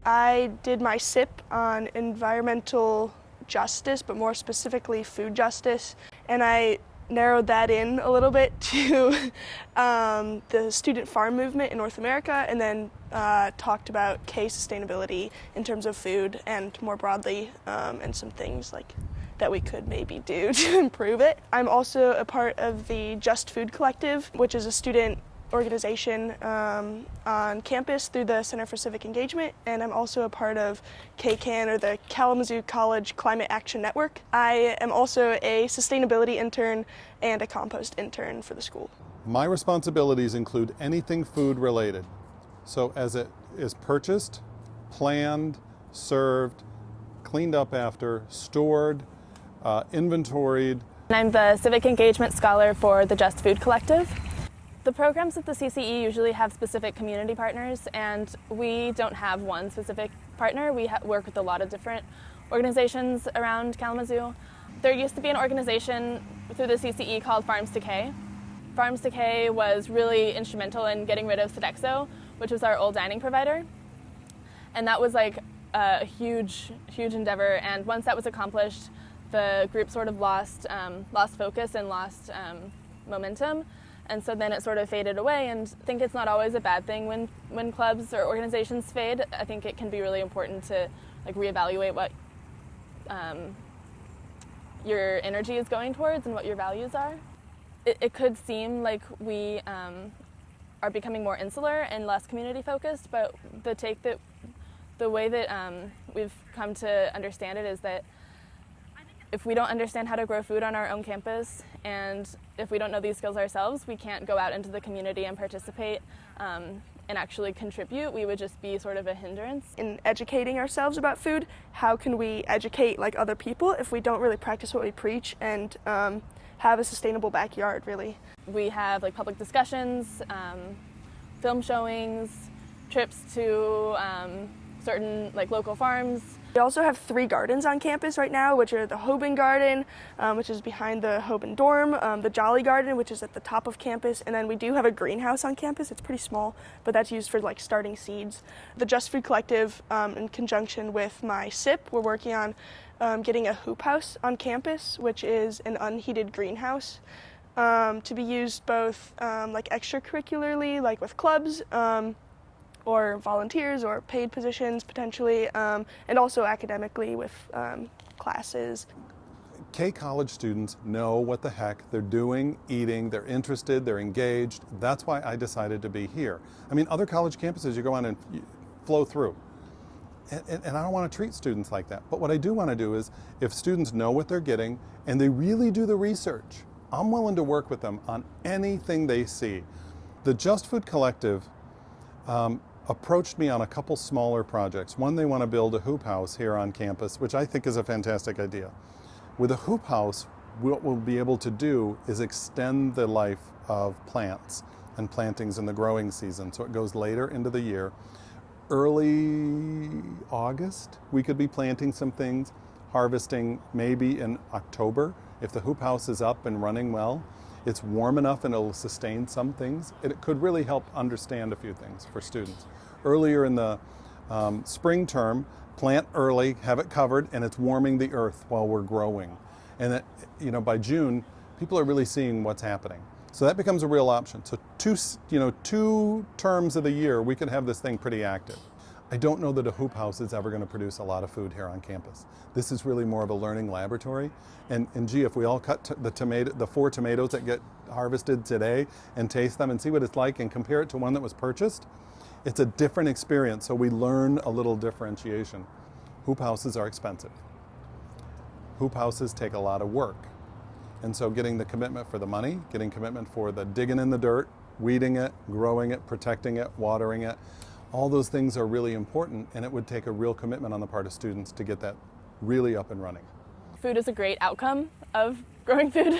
I did my SIP on environmental justice, but more specifically food justice, and I narrowed that in a little bit to the student farm movement in North America, and then talked about K sustainability in terms of food and more broadly, and some things like that we could maybe do to improve it. I'm also a part of the Just Food Collective, which is a student organization on campus through the Center for Civic Engagement, and I'm also a part of KCAN, or the Kalamazoo College Climate Action Network. I am also a sustainability intern and a compost intern for the school. My responsibilities include anything food related. So as it is purchased, planned, served, cleaned up after, stored, inventoried. I'm the Civic Engagement Scholar for the Just Food Collective. The programs at the CCE usually have specific community partners, and we don't have one specific partner. We work with a lot of different organizations around Kalamazoo. There used to be an organization through the CCE called Farms to K. Farms to K was really instrumental in getting rid of Sodexo, which was our old dining provider. And that was like a huge endeavor, and once that was accomplished, the group sort of lost focus and lost momentum. And so then it sort of faded away, and I think it's not always a bad thing when clubs or organizations fade. I think it can be really important to reevaluate what your energy is going towards and what your values are. It could seem like we are becoming more insular and less community focused, but the way that we've come to understand it is that if we don't understand how to grow food on our own campus, and if we don't know these skills ourselves, we can't go out into the community and participate and actually contribute. We would just be sort of a hindrance. In educating ourselves about food, how can we educate other people if we don't really practice what we preach and have a sustainable backyard, really? We have public discussions, film showings, trips to certain local farms. We also have 3 gardens on campus right now, which are the Hoban Garden, which is behind the Hoban dorm, the Jolly Garden, which is at the top of campus, and then we do have a greenhouse on campus. It's pretty small, but that's used for starting seeds. The Just Food Collective, in conjunction with my SIP, we're working on getting a hoop house on campus, which is an unheated greenhouse, to be used both extracurricularly, with clubs, or volunteers or paid positions potentially, and also academically with classes. K college students know what the heck they're doing, eating, they're interested, they're engaged. That's why I decided to be here. I mean, other college campuses you go on and flow through. And I don't want to treat students like that. But what I do want to do is, if students know what they're getting and they really do the research, I'm willing to work with them on anything they see. The Just Food Collective approached me on a couple smaller projects. One, they want to build a hoop house here on campus, which I think is a fantastic idea. With a hoop house, what we'll be able to do is extend the life of plants and plantings in the growing season, so it goes later into the year. Early August, we could be planting some things, harvesting maybe in October. If the hoop house is up and running well, it's warm enough and it'll sustain some things. It could really help understand a few things for students. Earlier in the spring term, plant early, have it covered, and it's warming the earth while we're growing. And by June, people are really seeing what's happening. So that becomes a real option. So two terms of the year, we could have this thing pretty active. I don't know that a hoop house is ever going to produce a lot of food here on campus. This is really more of a learning laboratory. And gee, if we all cut the 4 tomatoes that get harvested today and taste them and see what it's like and compare it to one that was purchased, it's a different experience. So we learn a little differentiation. Hoop houses are expensive. Hoop houses take a lot of work. And so getting the commitment for the money, getting commitment for the digging in the dirt, weeding it, growing it, protecting it, watering it, all those things are really important, and it would take a real commitment on the part of students to get that really up and running. Food is a great outcome of growing food,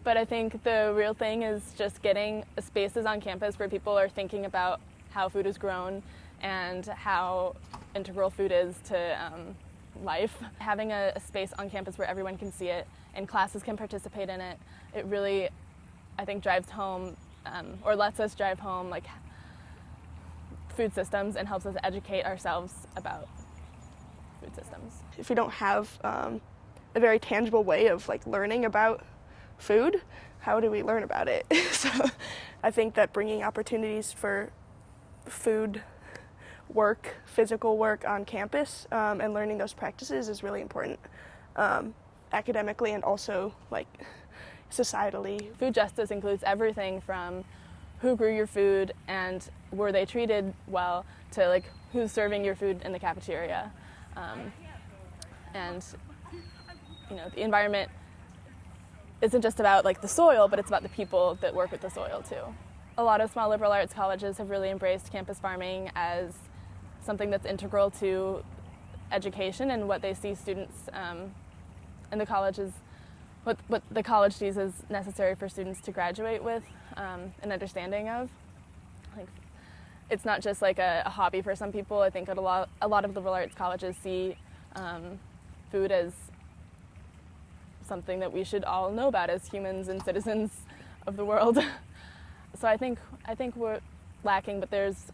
but I think the real thing is just getting spaces on campus where people are thinking about how food is grown and how integral food is to life. Having a space on campus where everyone can see it and classes can participate in it, it really, I think, drives home, or lets us drive home food systems and helps us educate ourselves about food systems. If we don't have a very tangible way of like learning about food, how do we learn about it? So I think that bringing opportunities for food work, physical work on campus, and learning those practices is really important, academically and also like societally. Food justice includes everything from who grew your food and were they treated well to like who's serving your food in the cafeteria. And you know, the environment isn't just about like the soil, but it's about the people that work with the soil too. A lot of small liberal arts colleges have really embraced campus farming as something that's integral to education and what they see students in the colleges, what the college sees as necessary for students to graduate with an understanding of. Like, it's not just like a hobby for some people. I think a lot of liberal arts colleges see food as something that we should all know about as humans and citizens of the world. So I think we're lacking, but there's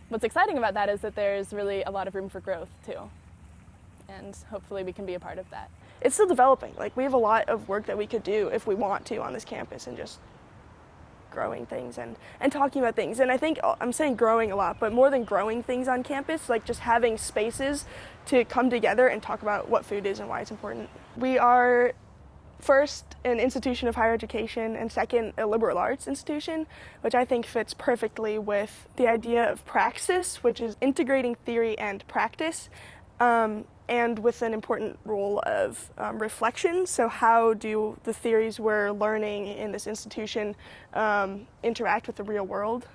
what's exciting about that is that there's really a lot of room for growth too, and hopefully we can be a part of that. It's still developing. Like, we have a lot of work that we could do if we want to on this campus, and just growing things and talking about things. And I think I'm saying growing a lot, but more than growing things on campus, like just having spaces to come together and talk about what food is and why it's important. We are first an institution of higher education, and second a liberal arts institution, which I think fits perfectly with the idea of praxis, which is integrating theory and practice, and with an important role of reflection. So how do the theories we're learning in this institution interact with the real world,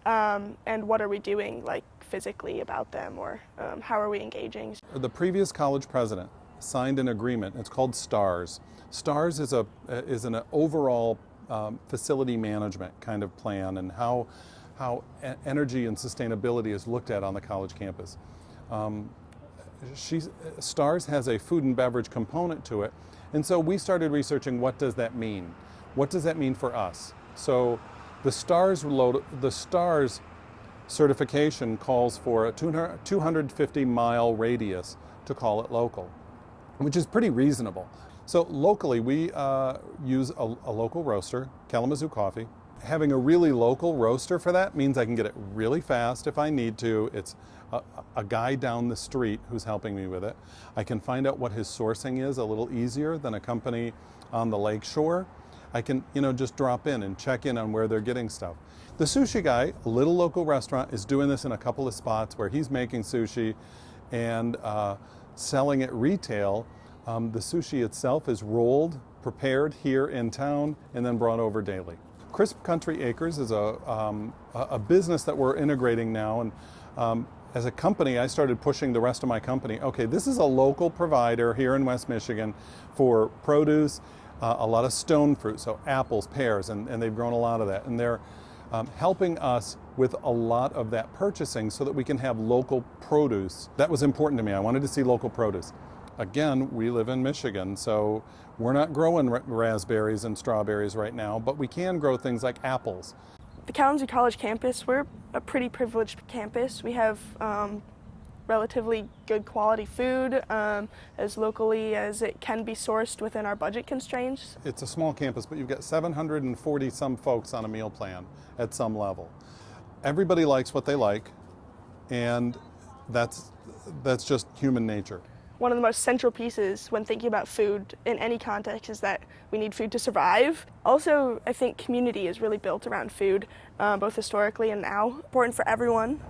and what are we doing like physically about them, or how are we engaging? The previous college president signed an agreement. It's called STARS. STARS is an overall facility management kind of plan, and how energy and sustainability is looked at on the college campus. STARS has a food and beverage component to it, and so we started researching, what does that mean? What does that mean for us? So the STARS certification calls for a 250-mile radius to call it local, which is pretty reasonable. So locally, we use a local roaster, Kalamazoo Coffee. Having a really local roaster for that means I can get it really fast if I need to. It's a guy down the street who's helping me with it. I can find out what his sourcing is a little easier than a company on the lake shore. I can, just drop in and check in on where they're getting stuff. The sushi guy, a little local restaurant, is doing this in a couple of spots where he's making sushi and selling it retail. The sushi itself is rolled, prepared here in town, and then brought over daily. Crisp Country Acres is a business that we're integrating now, and as a company, I started pushing the rest of my company. Okay, this is a local provider here in West Michigan for produce, a lot of stone fruit, so apples, pears, and they've grown a lot of that. And they're helping us with a lot of that purchasing so that we can have local produce. That was important to me. I wanted to see local produce. Again, we live in Michigan, so we're not growing raspberries and strawberries right now, but we can grow things like apples. The Kalamazoo College campus, we're a pretty privileged campus. We have relatively good quality food, as locally as it can be sourced within our budget constraints. It's a small campus, but you've got 740 some folks on a meal plan at some level. Everybody likes what they like, and that's just human nature. One of the most central pieces when thinking about food in any context is that we need food to survive. Also, I think community is really built around food, both historically and now. Important for everyone,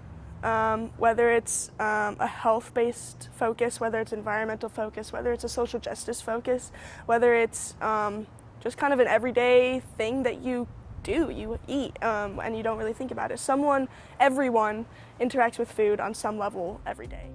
whether it's a health-based focus, whether it's environmental focus, whether it's a social justice focus, whether it's just kind of an everyday thing that you do, you eat, and you don't really think about it. Everyone interacts with food on some level every day.